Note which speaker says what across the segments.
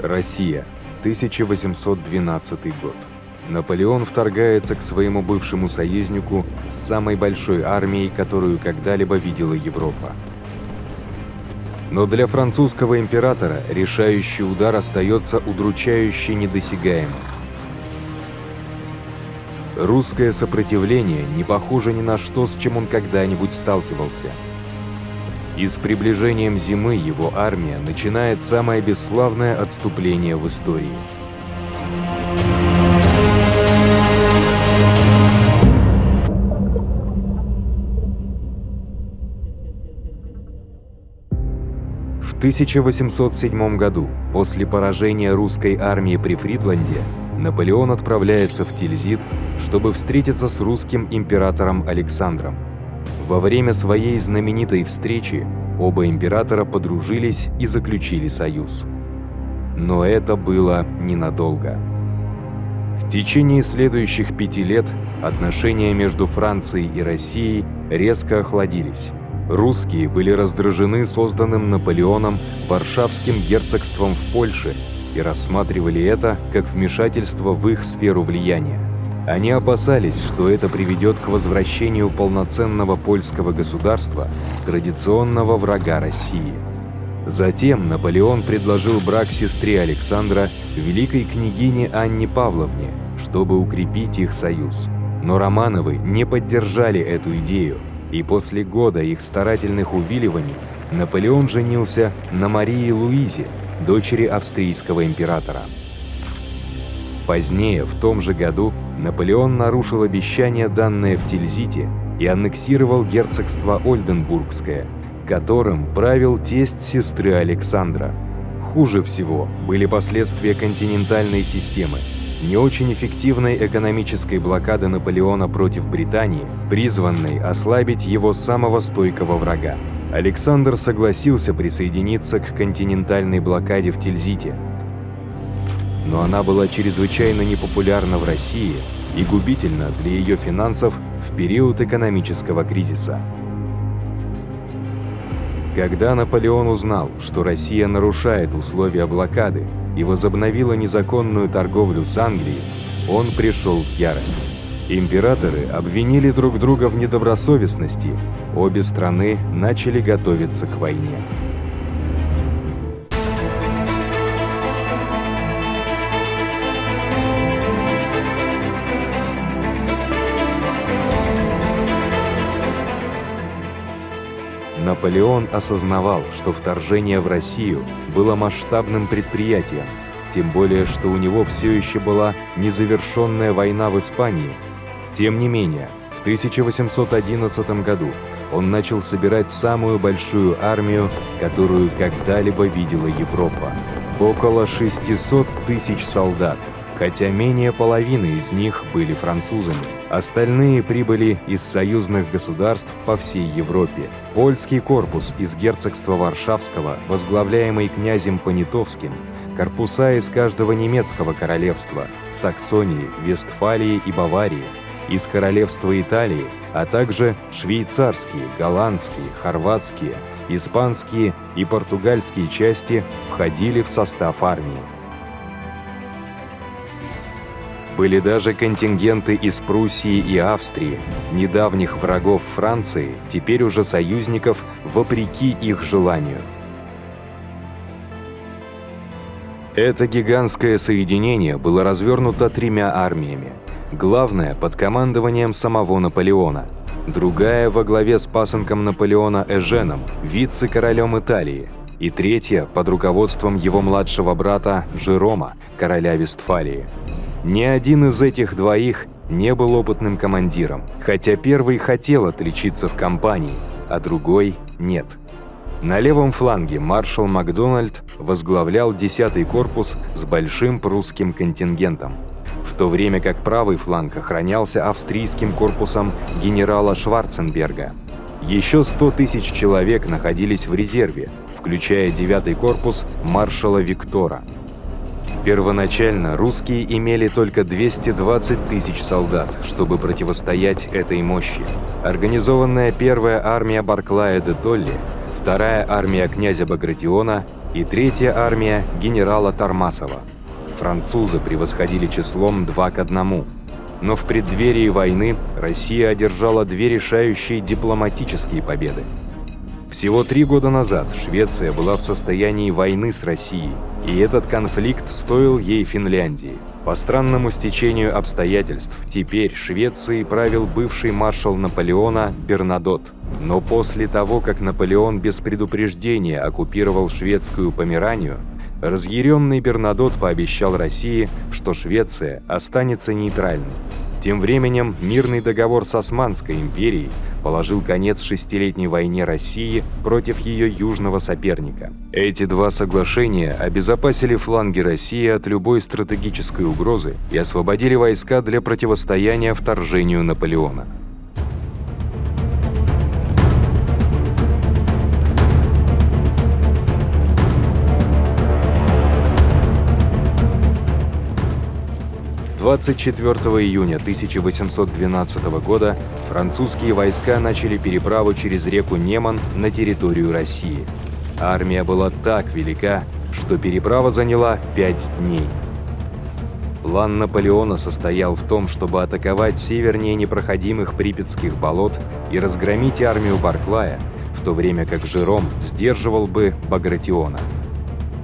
Speaker 1: Россия, 1812 год. Наполеон вторгается к своему бывшему союзнику с самой большой армией, которую когда-либо видела Европа. Но для французского императора решающий удар остается удручающе недосягаемым. Русское сопротивление не похоже ни на что, с чем он когда-нибудь сталкивался. И с приближением зимы его армия начинает самое бесславное отступление в истории. В 1807 году, после поражения русской армии при Фридланде, Наполеон отправляется в Тильзит, чтобы встретиться с русским императором Александром. Во время своей знаменитой встречи оба императора подружились и заключили союз. Но это было ненадолго. В течение следующих 5 лет отношения между Францией и Россией резко охладились. Русские были раздражены созданным Наполеоном Варшавским герцогством в Польше и рассматривали это как вмешательство в их сферу влияния. Они опасались, что это приведет к возвращению полноценного польского государства, традиционного врага России. Затем Наполеон предложил брак сестре Александра, великой княгине Анне Павловне, чтобы укрепить их союз. Но Романовы не поддержали эту идею, и после года их старательных увиливаний Наполеон женился на Марии Луизе, дочери австрийского императора. Позднее, в том же году, Наполеон нарушил обещание, данное в Тильзите, и аннексировал герцогство Ольденбургское, которым правил тесть сестры Александра. Хуже всего были последствия континентальной системы, не очень эффективной экономической блокады Наполеона против Британии, призванной ослабить его самого стойкого врага. Александр согласился присоединиться к континентальной блокаде в Тильзите, но она была чрезвычайно непопулярна в России и губительна для ее финансов в период экономического кризиса. Когда Наполеон узнал, что Россия нарушает условия блокады и возобновила незаконную торговлю с Англией, он пришел в ярость. Императоры обвинили друг друга в недобросовестности, обе страны начали готовиться к войне. Наполеон осознавал, что вторжение в Россию было масштабным предприятием, тем более, что у него все еще была незавершенная война в Испании. Тем не менее, в 1811 году он начал собирать самую большую армию, которую когда-либо видела Европа. Около 600 тысяч солдат, хотя менее половины из них были французами. Остальные прибыли из союзных государств по всей Европе. Польский корпус из герцогства Варшавского, возглавляемый князем Понятовским, корпуса из каждого немецкого королевства, Саксонии, Вестфалии и Баварии, из королевства Италии, а также швейцарские, голландские, хорватские, испанские и португальские части входили в состав армии. Были даже контингенты из Пруссии и Австрии, недавних врагов Франции, теперь уже союзников, вопреки их желанию. Это гигантское соединение было развернуто 3 армиями. Главная под командованием самого Наполеона, другая во главе с пасынком Наполеона Эженом, вице-королем Италии, и третья под руководством его младшего брата Жерома, короля Вестфалии. Ни один из этих двоих не был опытным командиром, хотя первый хотел отличиться в кампании, а другой нет. На левом фланге маршал Макдональд возглавлял 10-й корпус с большим прусским контингентом, в то время как правый фланг охранялся австрийским корпусом генерала Шварценберга. Еще 100 тысяч человек находились в резерве, включая 9-й корпус маршала Виктора. Первоначально русские имели только 220 тысяч солдат, чтобы противостоять этой мощи. Организованная первая армия Барклая де Толли, вторая армия князя Багратиона и третья армия генерала Тормасова. Французы превосходили числом 2 к 1. Но в преддверии войны Россия одержала 2 решающие дипломатические победы. Всего 3 года назад Швеция была в состоянии войны с Россией, и этот конфликт стоил ей Финляндии. По странному стечению обстоятельств, теперь Швецией правил бывший маршал Наполеона Бернадотт. Но после того, как Наполеон без предупреждения оккупировал шведскую Померанию, разъяренный Бернадотт пообещал России, что Швеция останется нейтральной. Тем временем мирный договор с Османской империей положил конец 6-летней войне России против ее южного соперника. Эти 2 соглашения обезопасили фланги России от любой стратегической угрозы и освободили войска для противостояния вторжению Наполеона. – 24 июня 1812 года французские войска начали переправу через реку Неман на территорию России. Армия была так велика, что переправа заняла 5 дней. План Наполеона состоял в том, чтобы атаковать севернее непроходимых Припятских болот и разгромить армию Барклая, в то время как Жером сдерживал бы Багратиона.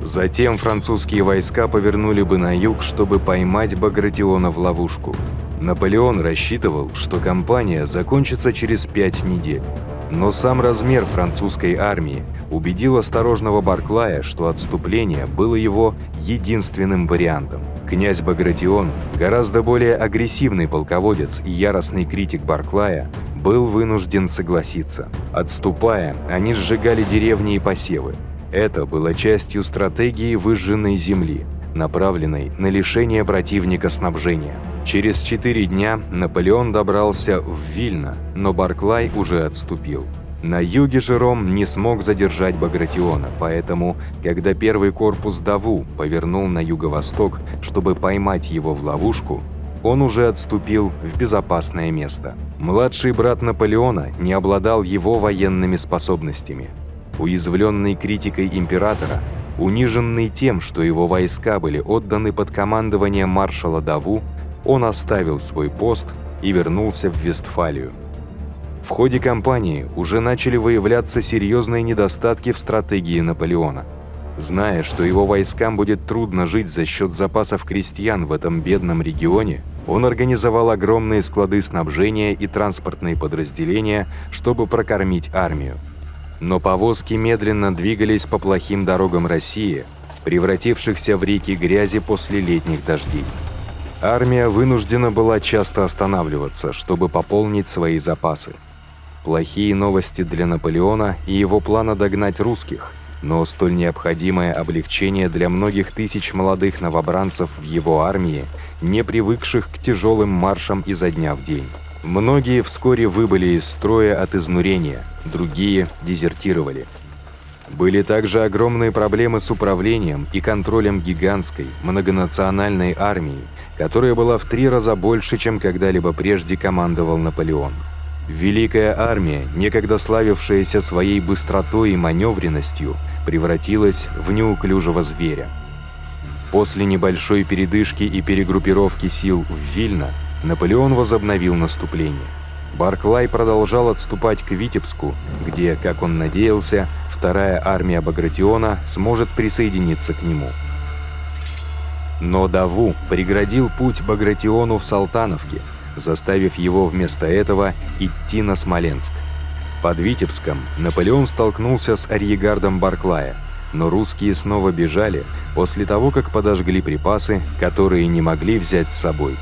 Speaker 1: Затем французские войска повернули бы на юг, чтобы поймать Багратиона в ловушку. Наполеон рассчитывал, что кампания закончится через 5 недель. Но сам размер французской армии убедил осторожного Барклая, что отступление было его единственным вариантом. Князь Багратион, гораздо более агрессивный полководец и яростный критик Барклая, был вынужден согласиться. Отступая, они сжигали деревни и посевы. Это было частью стратегии выжженной земли, направленной на лишение противника снабжения. Через 4 дня Наполеон добрался в Вильно, но Барклай уже отступил. На юге Жером не смог задержать Багратиона, поэтому, когда первый корпус Даву повернул на юго-восток, чтобы поймать его в ловушку, он уже отступил в безопасное место. Младший брат Наполеона не обладал его военными способностями. Уязвленный критикой императора, униженный тем, что его войска были отданы под командование маршала Даву, он оставил свой пост и вернулся в Вестфалию. В ходе кампании уже начали выявляться серьезные недостатки в стратегии Наполеона. Зная, что его войскам будет трудно жить за счет запасов крестьян в этом бедном регионе, он организовал огромные склады снабжения и транспортные подразделения, чтобы прокормить армию. Но повозки медленно двигались по плохим дорогам России, превратившихся в реки грязи после летних дождей. Армия вынуждена была часто останавливаться, чтобы пополнить свои запасы. Плохие новости для Наполеона и его плана догнать русских, но столь необходимое облегчение для многих тысяч молодых новобранцев в его армии, не привыкших к тяжелым маршам изо дня в день. Многие вскоре выбыли из строя от изнурения, другие дезертировали. Были также огромные проблемы с управлением и контролем гигантской, многонациональной армии, которая была в 3 раза больше, чем когда-либо прежде командовал Наполеон. Великая армия, некогда славившаяся своей быстротой и маневренностью, превратилась в неуклюжего зверя. После небольшой передышки и перегруппировки сил в Вильно Наполеон возобновил наступление. Барклай продолжал отступать к Витебску, где, как он надеялся, вторая армия Багратиона сможет присоединиться к нему. Но Даву преградил путь Багратиону в Салтановке, заставив его вместо этого идти на Смоленск. Под Витебском Наполеон столкнулся с арьегардом Барклая, но русские снова бежали после того, как подожгли припасы, которые не могли взять с собой.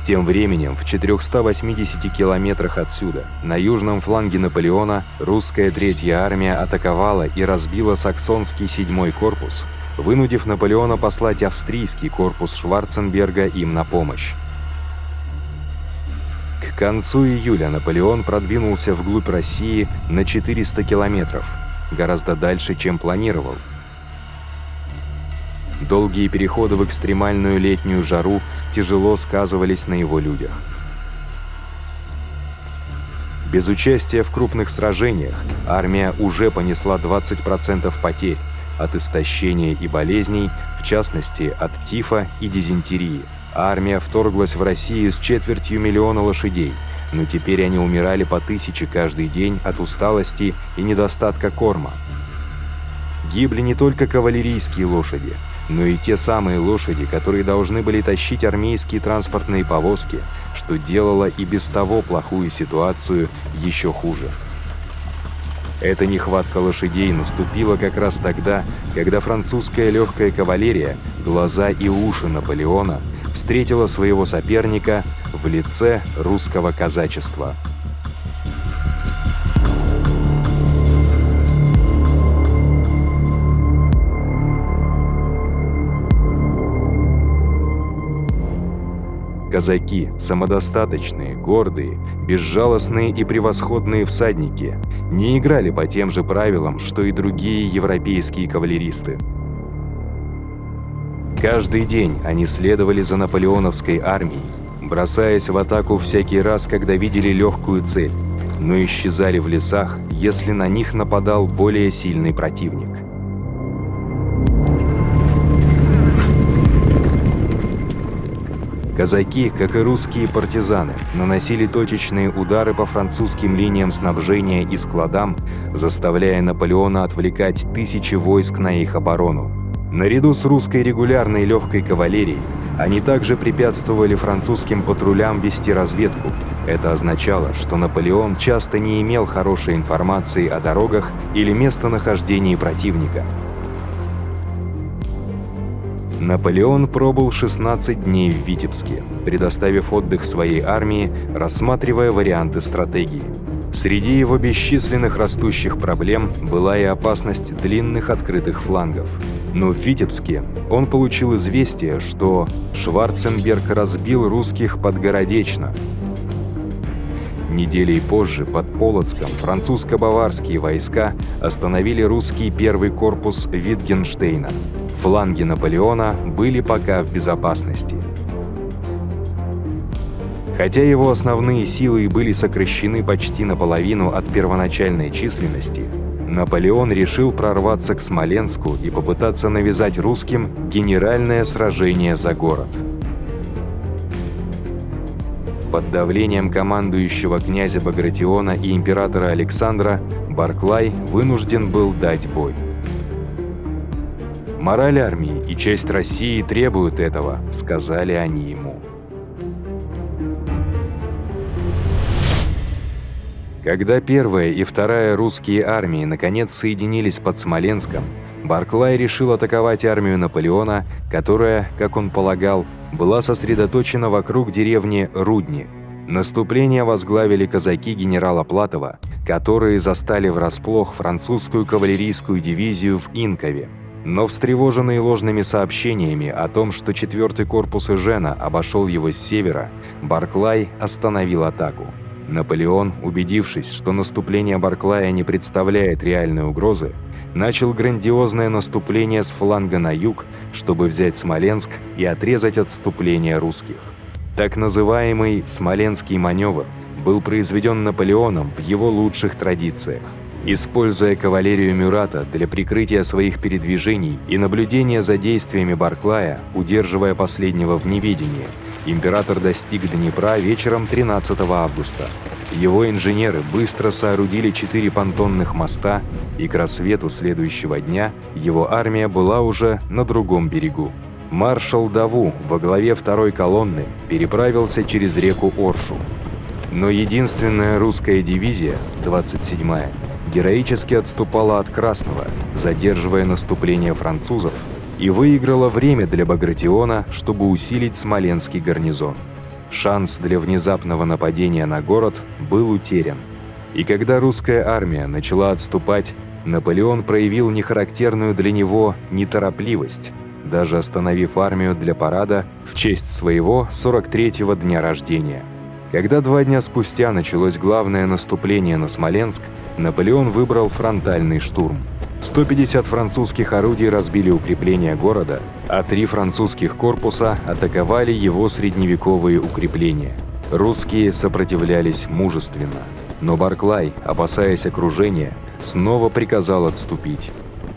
Speaker 1: Тем временем, в 480 километрах отсюда, на южном фланге Наполеона, русская Третья армия атаковала и разбила саксонский 7-й корпус, вынудив Наполеона послать австрийский корпус Шварценберга им на помощь. К концу июля Наполеон продвинулся вглубь России на 400 километров, гораздо дальше, чем планировал. Долгие переходы в экстремальную летнюю жару тяжело сказывались на его людях. Без участия в крупных сражениях армия уже понесла 20% потерь от истощения и болезней, в частности от тифа и дизентерии. Армия вторглась в Россию с 250 000 лошадей, но теперь они умирали по 1000 каждый день от усталости и недостатка корма. Гибли не только кавалерийские лошади, но и те самые лошади, которые должны были тащить армейские транспортные повозки, что делало и без того плохую ситуацию еще хуже. Эта нехватка лошадей наступила как раз тогда, когда французская легкая кавалерия, глаза и уши Наполеона, встретила своего соперника в лице русского казачества. Казаки – самодостаточные, гордые, безжалостные и превосходные всадники, не играли по тем же правилам, что и другие европейские кавалеристы. Каждый день они следовали за наполеоновской армией, бросаясь в атаку всякий раз, когда видели легкую цель, но исчезали в лесах, если на них нападал более сильный противник. Казаки, как и русские партизаны, наносили точечные удары по французским линиям снабжения и складам, заставляя Наполеона отвлекать тысячи войск на их оборону. Наряду с русской регулярной легкой кавалерией, они также препятствовали французским патрулям вести разведку. Это означало, что Наполеон часто не имел хорошей информации о дорогах или местонахождении противника. Наполеон пробыл 16 дней в Витебске, предоставив отдых своей армии, рассматривая варианты стратегии. Среди его бесчисленных растущих проблем была и опасность длинных открытых флангов. Но в Витебске он получил известие, что Шварценберг разбил русских под Городечно. Неделей позже под Полоцком французско-баварские войска остановили русский первый корпус Витгенштейна. Фланги Наполеона были пока в безопасности. Хотя его основные силы были сокращены почти наполовину от первоначальной численности, Наполеон решил прорваться к Смоленску и попытаться навязать русским генеральное сражение за город. Под давлением командующего князя Багратиона и императора Александра Барклай вынужден был дать бой. «Мораль армии и честь России требуют этого», — сказали они ему. Когда первая и вторая русские армии наконец соединились под Смоленском, Барклай решил атаковать армию Наполеона, которая, как он полагал, была сосредоточена вокруг деревни Рудни. Наступление возглавили казаки генерала Платова, которые застали врасплох французскую кавалерийскую дивизию в Инкове. Но встревоженные ложными сообщениями о том, что 4-й корпус Эжена обошел его с севера, Барклай остановил атаку. Наполеон, убедившись, что наступление Барклая не представляет реальной угрозы, начал грандиозное наступление с фланга на юг, чтобы взять Смоленск и отрезать отступление русских. Так называемый «Смоленский маневр» был произведен Наполеоном в его лучших традициях. Используя кавалерию Мюрата для прикрытия своих передвижений и наблюдения за действиями Барклая, удерживая последнего в неведении, император достиг Днепра вечером 13 августа. Его инженеры быстро соорудили 4 понтонных моста, и к рассвету следующего дня его армия была уже на другом берегу. Маршал Даву во главе 2-й колонны переправился через реку Оршу. Но единственная русская дивизия, 27-я, героически отступала от Красного, задерживая наступление французов, и выиграла время для Багратиона, чтобы усилить смоленский гарнизон. Шанс для внезапного нападения на город был утерян. И когда русская армия начала отступать, Наполеон проявил нехарактерную для него неторопливость, даже остановив армию для парада в честь своего 43-го дня рождения. Когда 2 дня спустя началось главное наступление на Смоленск, Наполеон выбрал фронтальный штурм. 150 французских орудий разбили укрепления города, а 3 французских корпуса атаковали его средневековые укрепления. Русские сопротивлялись мужественно, но Барклай, опасаясь окружения, снова приказал отступить.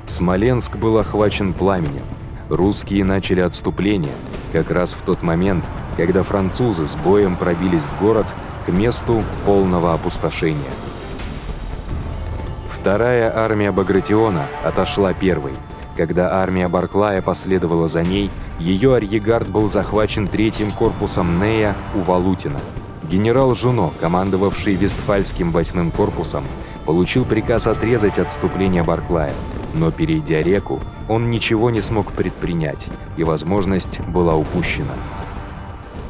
Speaker 1: Смоленск был охвачен пламенем. Русские начали отступление как раз в тот момент, когда французы с боем пробились в город к месту полного опустошения. Вторая армия Багратиона отошла первой. Когда армия Барклая последовала за ней, ее арьергард был захвачен 3-м корпусом Нея у Валутина. Генерал Жуно, командовавший Вестфальским 8-м корпусом, получил приказ отрезать отступление Барклая, но, перейдя реку, он ничего не смог предпринять, и возможность была упущена.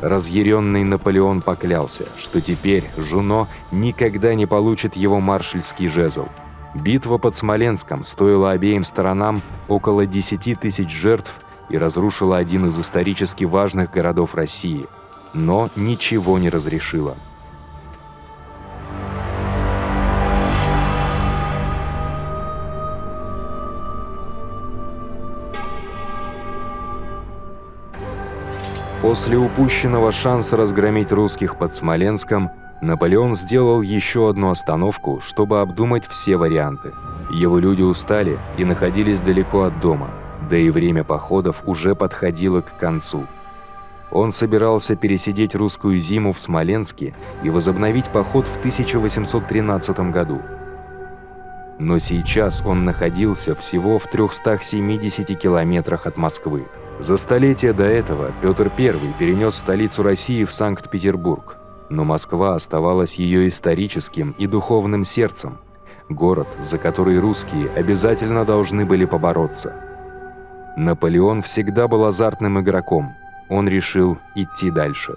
Speaker 1: Разъяренный Наполеон поклялся, что теперь Жуно никогда не получит его маршальский жезл. Битва под Смоленском стоила обеим сторонам около 10 тысяч жертв и разрушила один из исторически важных городов России, но ничего не разрешила. После упущенного шанса разгромить русских под Смоленском, Наполеон сделал еще одну остановку, чтобы обдумать все варианты. Его люди устали и находились далеко от дома, да и время походов уже подходило к концу. Он собирался пересидеть русскую зиму в Смоленске и возобновить поход в 1813 году. Но сейчас он находился всего в 370 километрах от Москвы. За столетие до этого Петр I перенес столицу России в Санкт-Петербург, но Москва оставалась ее историческим и духовным сердцем, город, за который русские обязательно должны были побороться. Наполеон всегда был азартным игроком, он решил идти дальше.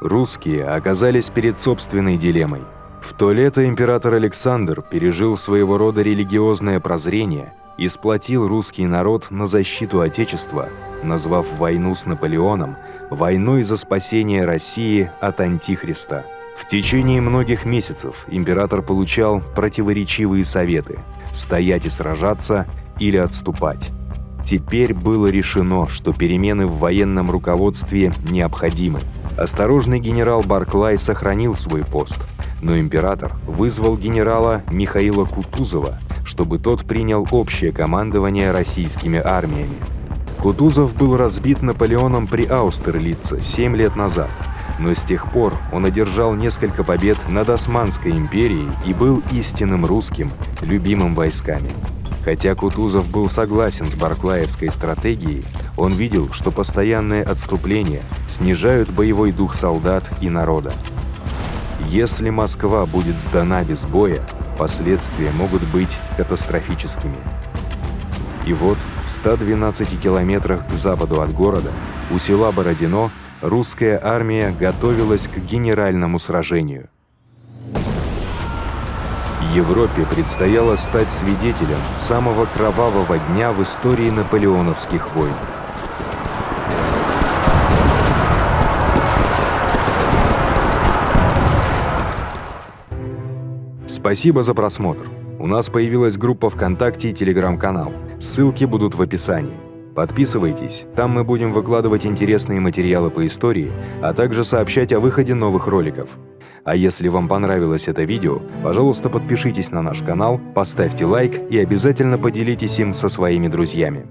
Speaker 1: Русские оказались перед собственной дилеммой. В то лето император Александр пережил своего рода религиозное прозрение и сплотил русский народ на защиту Отечества, назвав войну с Наполеоном войной за спасение России от Антихриста. В течение многих месяцев император получал противоречивые советы – стоять и сражаться или отступать. Теперь было решено, что перемены в военном руководстве необходимы. Осторожный генерал Барклай сохранил свой пост, но император вызвал генерала Михаила Кутузова, чтобы тот принял общее командование российскими армиями. Кутузов был разбит Наполеоном при Аустерлице 7 лет назад, но с тех пор он одержал несколько побед над Османской империей и был истинным русским, любимым войсками. Хотя Кутузов был согласен с барклаевской стратегией, он видел, что постоянные отступления снижают боевой дух солдат и народа. Если Москва будет сдана без боя, последствия могут быть катастрофическими. И вот в 112 километрах к западу от города, у села Бородино, русская армия готовилась к генеральному сражению. Европе предстояло стать свидетелем самого кровавого дня в истории наполеоновских войн. Спасибо за просмотр. У нас появилась группа ВКонтакте и Телеграм-канал. Ссылки будут в описании. Подписывайтесь, там мы будем выкладывать интересные материалы по истории, а также сообщать о выходе новых роликов. А если вам понравилось это видео, пожалуйста, подпишитесь на наш канал, поставьте лайк и обязательно поделитесь им со своими друзьями.